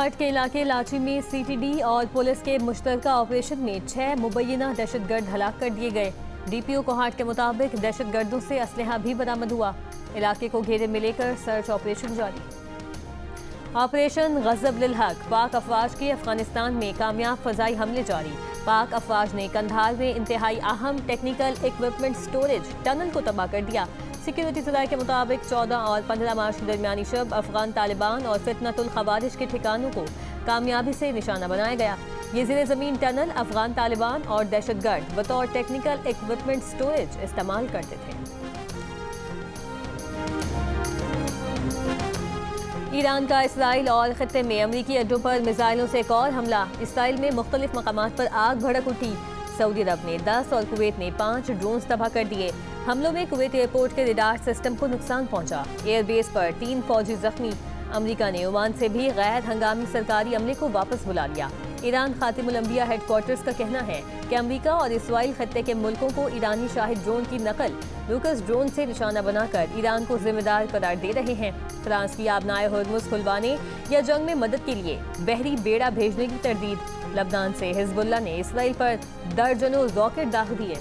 कोहाट के इलाके लाची में सीटीडी और पुलिस के मुश्तरका ऑपरेशन में 6 मुबैना दहशतगर्द हलाक कर दिए गए। डीपीओ कोहाट के मुताबिक दहशतगर्दों से असलहा भी बरामद हुआ। इलाके को घेरे में लेकर सर्च ऑपरेशन जारी। ऑपरेशन गजब लिल हक, पाक अफवाज के अफगानिस्तान में कामयाब फजाई हमले जारी। पाक अफवाज ने कंधार में इंतहाई अहम टेक्निकल इक्विपमेंट स्टोरेज टनल को तबाह कर दिया। सिक्योरिटी सलाह के मुताबिक 14 और 15 मार्च के दरमियानी शब अफगान तालिबान और फितनतुल खवारिज के ठिकानों को कामयाबी से निशाना बनाया गया। ये ज़ेरे ज़मीन टनल अफगान तालिबान और दहशतगर्द बतौर टेक्निकल इक्विपमेंट स्टोरेज इस्तेमाल करते थे। ईरान का इसराइल और खत्ते में अमरीकी अड्डों पर मिसाइलों से एक और हमला। इसराइल में मुख्तलिफ मकामात पर आग भड़क उठी। सऊदी अरब ने 10 और कुवैत ने 5 ड्रोन्स तबाह कर दिए। हमलों में कुवैत एयरपोर्ट के रडार सिस्टम को नुकसान पहुंचा। एयरबेस पर 3 फौजी जख्मी। अमेरिका ने ओमान से भी गैर हंगामी सरकारी अमले को वापस बुला लिया। ईरान खातिमुल अंबिया हेडक्वार्टर्स का कहना है कि अमेरिका और इसराइल खत्ते के मुल्कों को ईरानी शाहिद ड्रोन की नकल लूकस ड्रोन से निशाना बनाकर ईरान को जिम्मेदार करार दे रहे हैं। फ्रांस की आबनाए हुर्मुज़ खुलवाने या जंग में मदद के लिए बहरी बेड़ा भेजने की तरदीद। लबनान से हिजबुल्लाह ने इसराइल पर दर्जनों रॉकेट दाग दिए।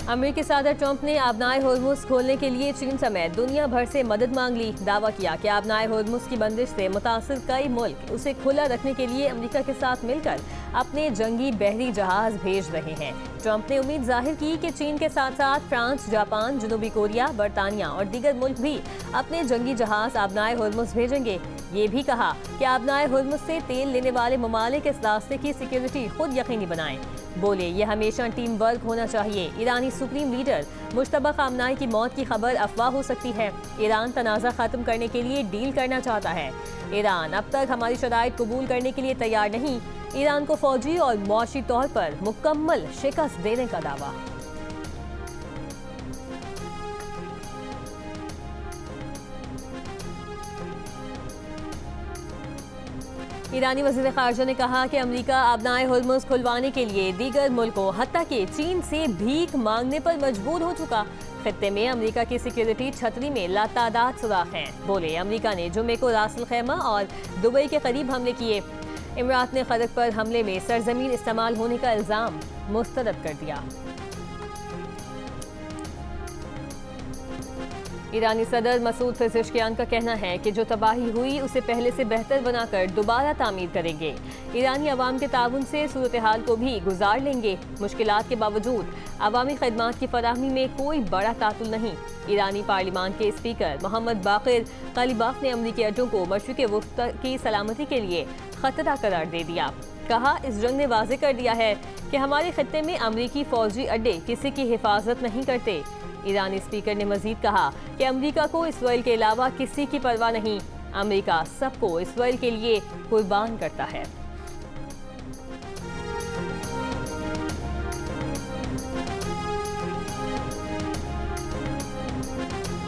अमेरिकी सदर ट्रंप ने आबनाए हुर्मुज़ खोलने के लिए चीन समेत दुनिया भर से मदद मांग ली। दावा किया कि आबनाए हुर्मुज़ की बंदिश से मुतासिर कई मुल्क उसे खुला रखने के लिए अमेरिका के साथ मिलकर अपने जंगी बहरी जहाज भेज रहे हैं। ट्रंप ने उम्मीद जाहिर की कि चीन के साथ साथ फ्रांस, जापान, जनूबी कोरिया, बरतानिया और दीगर मुल्क भी अपने जंगी जहाज आबनाए हुर्मुज़ भेजेंगे। ये भी कहा कि आबनाए हुर्मुज़ से तेल लेने वाले ममालिक इस रास्ते की सिक्योरिटी खुद यकीनी बनाएं। बोले ये हमेशा टीम वर्क होना चाहिए। ईरानी सुप्रीम लीडर मुश्तबा खामनाई की मौत की खबर अफवाह हो सकती है। ईरान तनाज़ा खत्म करने के लिए डील करना चाहता है। ईरान अब तक हमारी शराइत कबूल करने के लिए तैयार नहीं। ईरान को फौजी और मौशी तौर पर मुकम्मल शिकस्त देने का दावा। ईरानी वज़ीर ख़ारजा ने कहा कि अमेरिका आबनाए हुर्मुज़ खुलवाने के लिए दीगर मुल्कों हत्ता कि चीन से भीख मांगने पर मजबूर हो चुका। खत्ते में अमेरिका की सिक्योरिटी छतरी में लातादाद सुराख हैं। बोले अमेरिका ने जुम्मे को रासल खैमा और दुबई के करीब हमले किए। इमरात ने खरक पर हमले में सरजमीन इस्तेमाल होने का इल्ज़ाम मुस्तरद कर दिया। ईरानी सदर मसूद पेज़ेश्कियान का कहना है कि जो तबाही हुई उसे पहले से बेहतर बनाकर दोबारा तामीर करेंगे। ईरानी अवाम के ताउन से सूरत हाल को भी गुजार लेंगे। मुश्किलात के बावजूद अवामी खदमात की फराहमी में कोई बड़ा तातुल नहीं। ईरानी पार्लिमान के स्पीकर मोहम्मद बाकिर कलीबाफ ने अमरीकी अड्डों को मशरिक़ वस्ता की सलामती के लिए खतरा करार दे दिया। कहा इस जंग ने वाज़ेह कर दिया है कि हमारे खत्ते में अमरीकी फौजी अड्डे किसी की हिफाजत नहीं करते। ईरानी स्पीकर ने मजीद कहा कि अमेरिका को इसराइल के अलावा किसी की परवाह नहीं। अमेरिका सबको इसराइल के लिए कुर्बान करता है।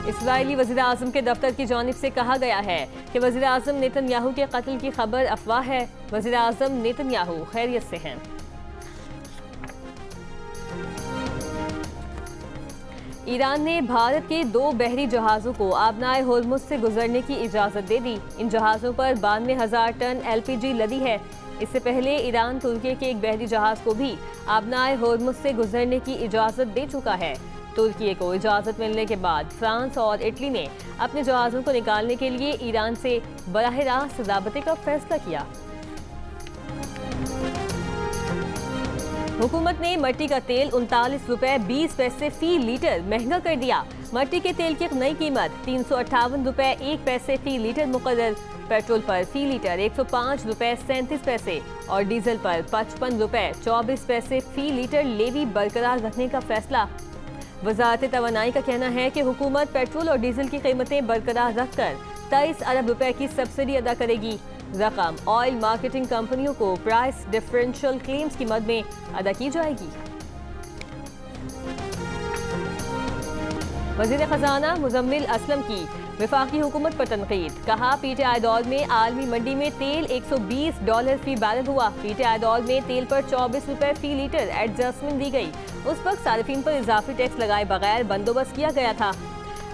इस्राइली वज़ीर आज़म के दफ्तर की जानिब से कहा गया है कि वज़ीर आज़म नेतन्याहू के कत्ल की खबर अफवाह है। वज़ीर आज़म नेतन्याहू खैरियत से हैं। ईरान ने भारत के 2 बहरी जहाज़ों को आबनाए हुर्मुज़ से गुजरने की इजाज़त दे दी। इन जहाज़ों पर 92,000 टन LPG लदी है। इससे पहले ईरान तुर्की के एक बहरी जहाज़ को भी आबनाए हुर्मुज़ से गुजरने की इजाज़त दे चुका है। तुर्की को इजाज़त मिलने के बाद फ्रांस और इटली ने अपने जहाज़ों को निकालने के लिए ईरान से बराह रास्त राबते का फैसला किया। हुकूमत ने मट्टी का तेल 39 रुपए 20 पैसे फी लीटर महंगा कर दिया। मट्टी के तेल की नई कीमत 358 रुपए 1 पैसे फी लीटर मुकर्रर। पेट्रोल पर फी लीटर 105 रुपए 37 पैसे और डीजल पर 55 रुपए 24 पैसे फी लीटर लेवी बरकरार रखने का फैसला। वज़ारत तवानाई का कहना है कि हुकूमत पेट्रोल और डीजल की कीमतें बरकरार रखकर 23 अरब रुपए की सब्सिडी अदा करेगी। रकम ऑयल मार्केटिंग कंपनियों को प्राइस डिफरेंशियल क्लेम्स की मद में अदा की जाएगी। वज़ीर ख़ज़ाना मुज़म्मिल असलम की वफाकी हुकूमत पर तनकीद। कहा PTI दौर में आलमी मंडी में तेल $120 फी बैरल हुआ। PTI दौर में तेल पर 24 रुपए फी लीटर एडजस्टमेंट दी गई। उस वक्त सार्फिन पर इजाफी टैक्स लगाए बगैर बंदोबस्त किया गया था।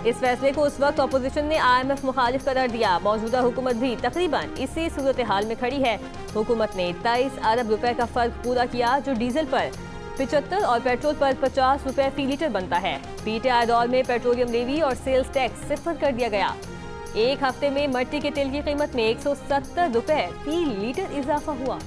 इस फैसले को उस वक्त अपोजिशन ने IMF मुखालिफ करार दिया। मौजूदा हुकूमत भी तकरीबन इसी सूरत हाल में खड़ी है। हुकूमत ने 23 अरब रुपए का फर्क पूरा किया, जो डीजल पर 75 और पेट्रोल पर 50 रुपए फी लीटर बनता है। PTI दौर में पेट्रोलियम लेवी और सेल्स टैक्स सिफर कर दिया गया। एक हफ्ते में मट्टी के तेल की कीमत में 170 रुपए फी लीटर इजाफा हुआ।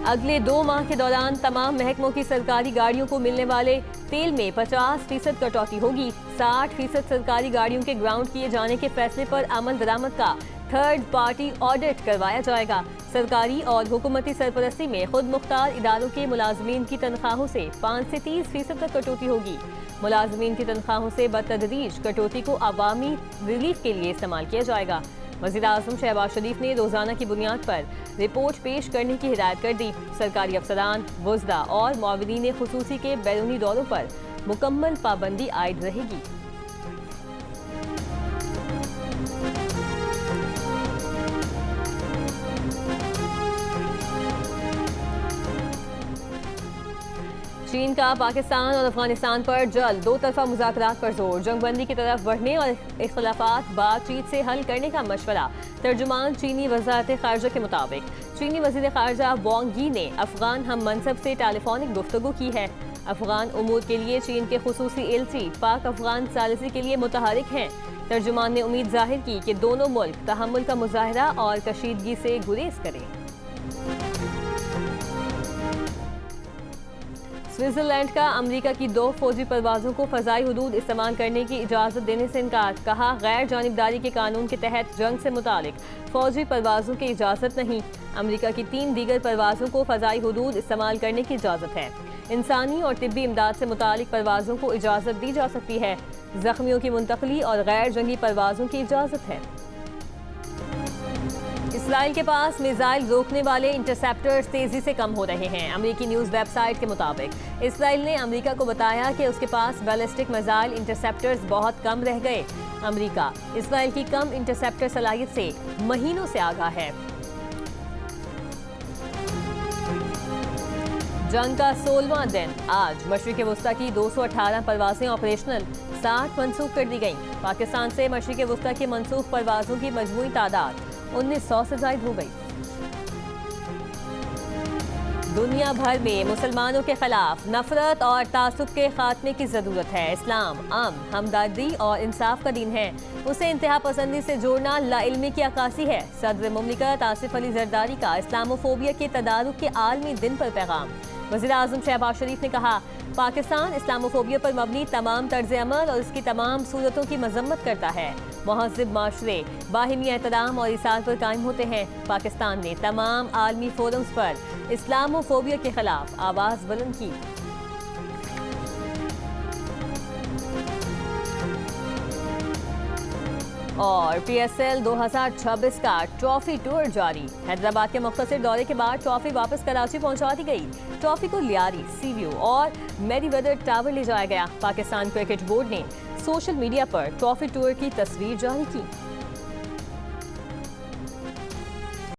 अगले 2 माह के दौरान तमाम महकमों की सरकारी गाड़ियों को मिलने वाले तेल में 50% कटौती होगी। 60% सरकारी गाड़ियों के ग्राउंड किए जाने के फैसले पर अमल दरामद का थर्ड पार्टी ऑडिट करवाया जाएगा। सरकारी और हुकूमती सरपरस्ती में खुद मुख्तार इदारों के मुलाजमीन की तनख्वाहों से 5 से 30% तक कटौती होगी। मुलाजमीन की तनख्वाहों से बतदरीज कटौती को अवामी रिलीफ के लिए इस्तेमाल किया जाएगा। वज़ीर-ए-आज़म शहबाज शरीफ ने रोजाना की बुनियाद पर रिपोर्ट पेश करने की हिदायत कर दी। सरकारी अफसरान, वुज़रा और मुआविनीन खुसूसी के बैरूनी दौरों पर मुकम्मल पाबंदी आयद रहेगी। चीन का पाकिस्तान और अफगानिस्तान पर जल्द 2 तरफा मुज़ाकरात पर जोर। जंगबंदी की तरफ बढ़ने और इख्तिलाफात बातचीत से हल करने का मशवरा। तर्जुमान चीनी वज़ारत ख़ारिजा के मुताबिक चीनी वज़ीर ख़ारिजा वांग यी ने अफगान हम मनसब से टेलीफोनिक गुफ्तगू की है। अफगान उमूर के लिए चीन के खुसूसी एलची पाक अफगान सालिसी के लिए मुतहरिक हैं। तर्जुमान ने उम्मीद जाहिर की कि दोनों मुल्क तहम्मुल का मुजाहरा और कशीदगी से गुरेज करें। स्विट्जरलैंड का अमेरिका की 2 फौजी परवाजों को फ़ज़ाई हुदूद इस्तेमाल करने की इजाज़त देने से इनकार। कहा, गैर जानिबदारी के कानून के तहत जंग से मुतालिक फौजी परवाजों की इजाज़त नहीं। अमेरिका की 3 दीगर परवाजों को फ़ज़ाई हुदूद इस्तेमाल करने की इजाज़त है। इंसानी और तिब्बी इमदाद से मुतालिक परवाजों को इजाज़त दी जा सकती है। जख्मियों की मुंतकली और गैर जंगी परवाजों की इजाज़त है। इसराइल के पास मिसाइल रोकने वाले इंटरसेप्टर्स तेजी से कम हो रहे हैं। अमेरिकी न्यूज़ वेबसाइट के मुताबिक इसराइल ने अमेरिका को बताया कि उसके पास बैलिस्टिक मिसाइल इंटरसेप्टर्स बहुत कम रह गए। अमेरिका इसराइल की कम इंटरसेप्टर सलाहियत से महीनों से आगाह है। जंग का 16वां दिन आज मशरिक़ वुस्ता की 218 परवाजें ऑपरेशनल, 60 मनसूख कर दी गईं। पाकिस्तान से मशरिक़ वुस्ता की मनसूख परवाजों की मजमूई तादाद 1900 से ज़ायद हो गई। दुनिया भर में मुसलमानों के खिलाफ नफरत और तासुब के खात्मे की ज़रूरत है। इस्लाम अमन, हमदर्दी और इंसाफ का दीन है। उसे इंतहा पसंदी से जोड़ना लाइल्मी की अक्कासी है। सदर मुमलिकत आसिफ अली जरदारी का इस्लामोफोबिया के तदारुक के आलमी दिन पर पैगाम। वज़ीर-ए-आज़म शहबाज शरीफ ने कहा, पाकिस्तान इस्लामोफोबिया पर मबनी तमाम तर्ज अमल और इसकी तमाम सूरतों की मजम्मत करता है। महज़िब माशरे बाहिमी एहतराम और इसार पर कायम होते हैं। पाकिस्तान ने तमाम आलमी फोरम्स पर इस्लामोफोबिया के खिलाफ आवाज़ बुलंद की। और PSL 2026 का ट्रॉफी टूर जारी। हैदराबाद के मुख्तसर दौरे के बाद ट्रॉफी वापस कराची पहुंचा दी गई। ट्रॉफी को लियारी, सीव्यू और मेरीवेदर टावर ले जाया गया। पाकिस्तान क्रिकेट बोर्ड ने सोशल मीडिया पर ट्रॉफी टूर की तस्वीर जारी की।